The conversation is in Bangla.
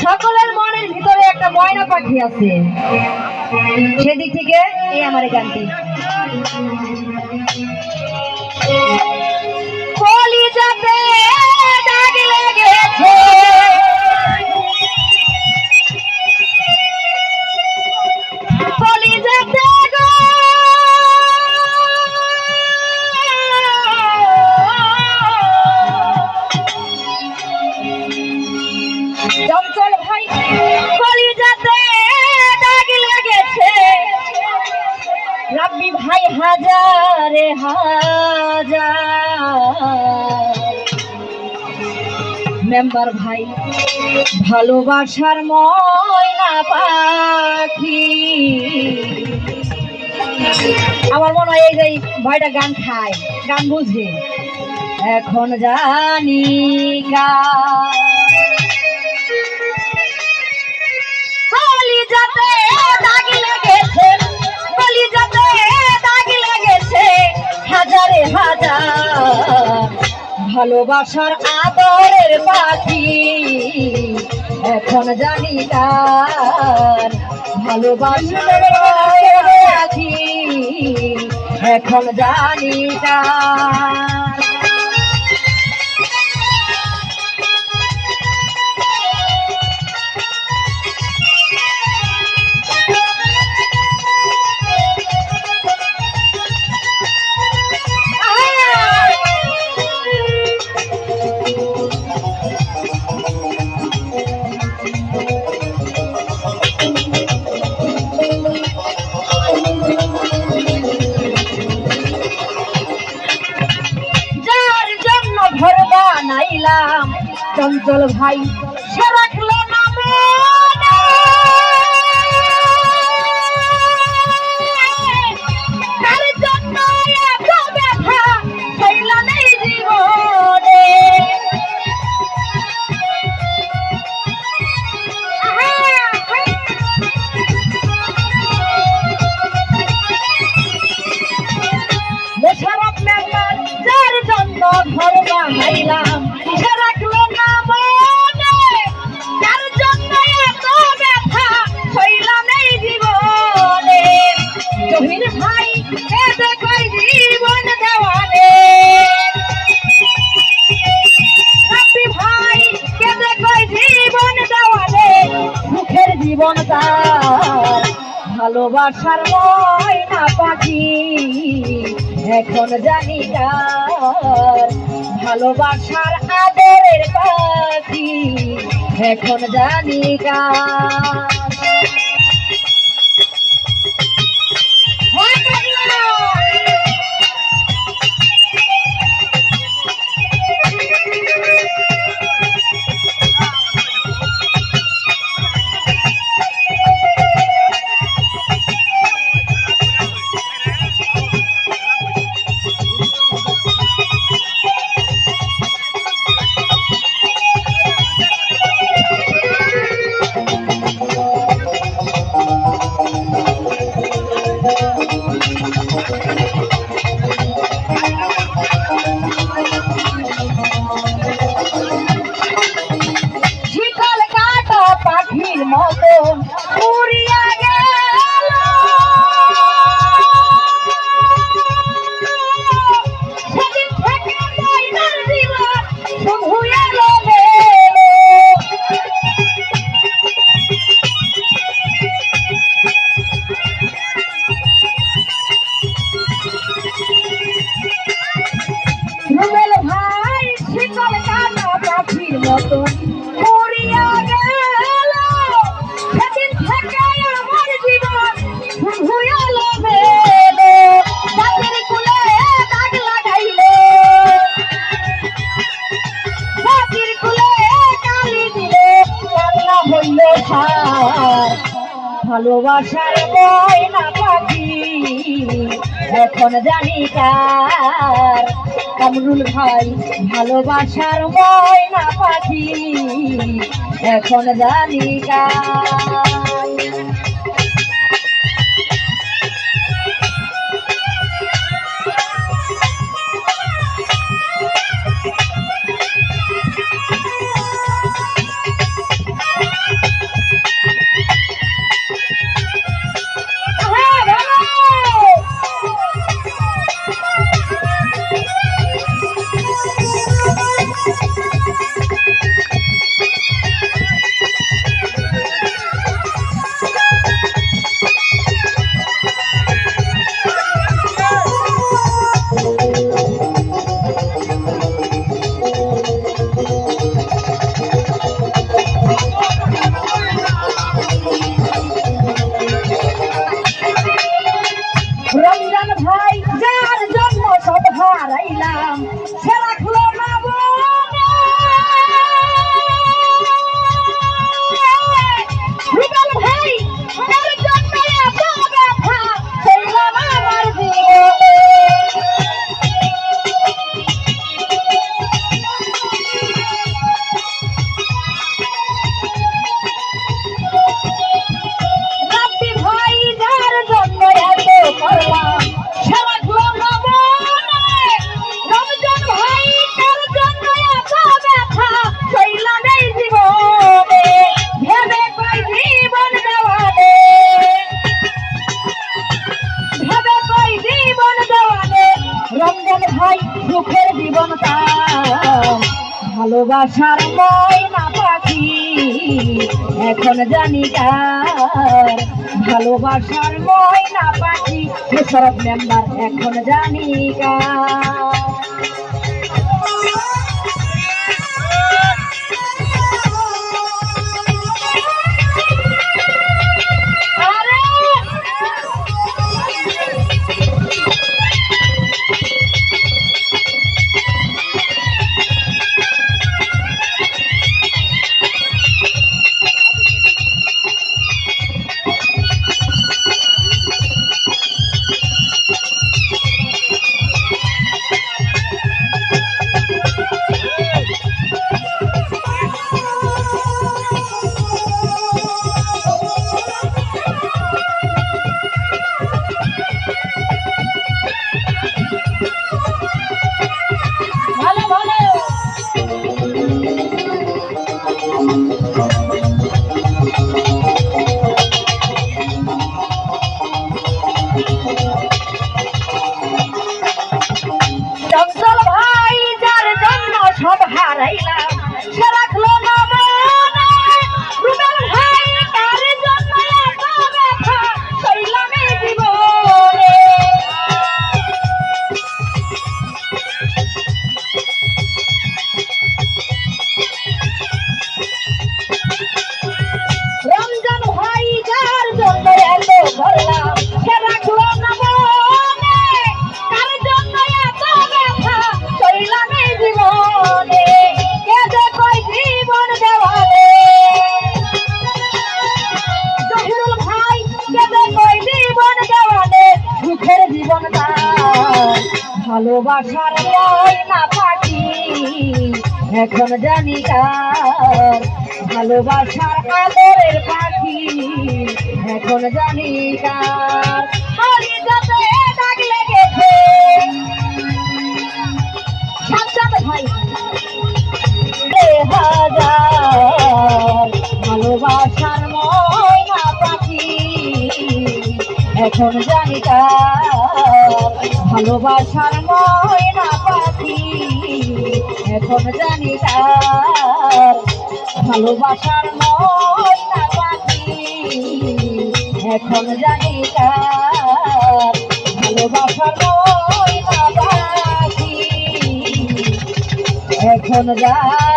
সকলের মনের ভিতরে একটা ময়না পাখি আছে, সেদিক থেকে এই আমার গানটি। কলিজাতে দাগ লেগেছে, কলিজাতে গো চঞ্চল ভাই, কলিজাতে দাগ লেগেছে, রাব্বি ভাই হাজারে হাজার। মেম্বার ভাই ভালোবাসার ময়না পাখি, আমার মনে হয় এই যে ভাইটা গান খায়, গান বুঝে। এখন জানি কলিজাতে দাগ লেগেছে, কলিজাতে দাগ লেগেছে হাজারে হাজার। ভালোবাসার আদরের পাখি এখন জানি কার, ভালোবাসার পাখি এখন জানি কার। নাইলাম চঞ্চল ভাই সে রাখলো না মনে, তার জন্য এত ব্যথা সইলাম এই জীবনে। মোশাররফ মেম্বার যার জন্য ঘর বানাইলাম, সে রাখলো না মনে, তার জন্য এত ব্যথা সইলাম এই জীবনে। জহির ভাই কেঁদে কই জীবন দেওয়ালে, রাব্বি ভাই কেঁদে কই জীবন দেওয়ালে, সুখের জীবন তার ভালোবাসার ময়না পাখি এখন জানি কার, ভালোবাসার আদরের পাখি এখন জানি কার। পাখির মতন উড়িয়া গেল, সেদিন থেকে ময়নার জীবন শুধু এলো মেলো। রুবেল ভাই শিকল কাটা পাখির মতন উড়িয়া গেল, সেদিন থেকে আমার জীবন শুধু এলো মেলো। জাতির কুলে দাগ লাগাইলো, জাতির কুলে কালি দিলে, কান্না হইল সার। ভালোবাসার ময়না পাখি এখন জানি কার, কামরুল ভাই ভালোবাসার ময়না পাখি এখন জানি কার। ভালোবাসার ময়না পাখি এখন জানি কার, ভালোবাসার ময়না পাখি সরব মেম্বার এখন জানি কার। চঞ্চল ভাই যার জন্য সব হারাইলাম সে রাখলো না মনে, রুবেল ভাই তার জন্য এত ব্যথা সইলাম এই জীবনে। রমজান ভাই যার জন্য এত করলাম সে রাখলো না মনে, তার জন্য এত ব্যথা সইলাম এই জীবনে। কেঁদে কয় জীবন দেওয়ালে জহিরুল ভাই, কেঁদে কয় জীবন দেওয়ালে সুখের জীবন তার, ভালোবাসার ময়না পাখি এখন জানি কার, ভালোবাসার আদরের পাখি এখন জানি কার। যাতে দাগ লেগেছে সাজ্জাদ ভাই হাজার, ভালোবাসার ময়না পাখি এখন জানি কার, ভালোবাসার ময়না পাখি এখন জানি কার, ভালোবাসার ময়না পাখি এখন জানি কার, ভালোবাসার ময়না পাখি এখন জানি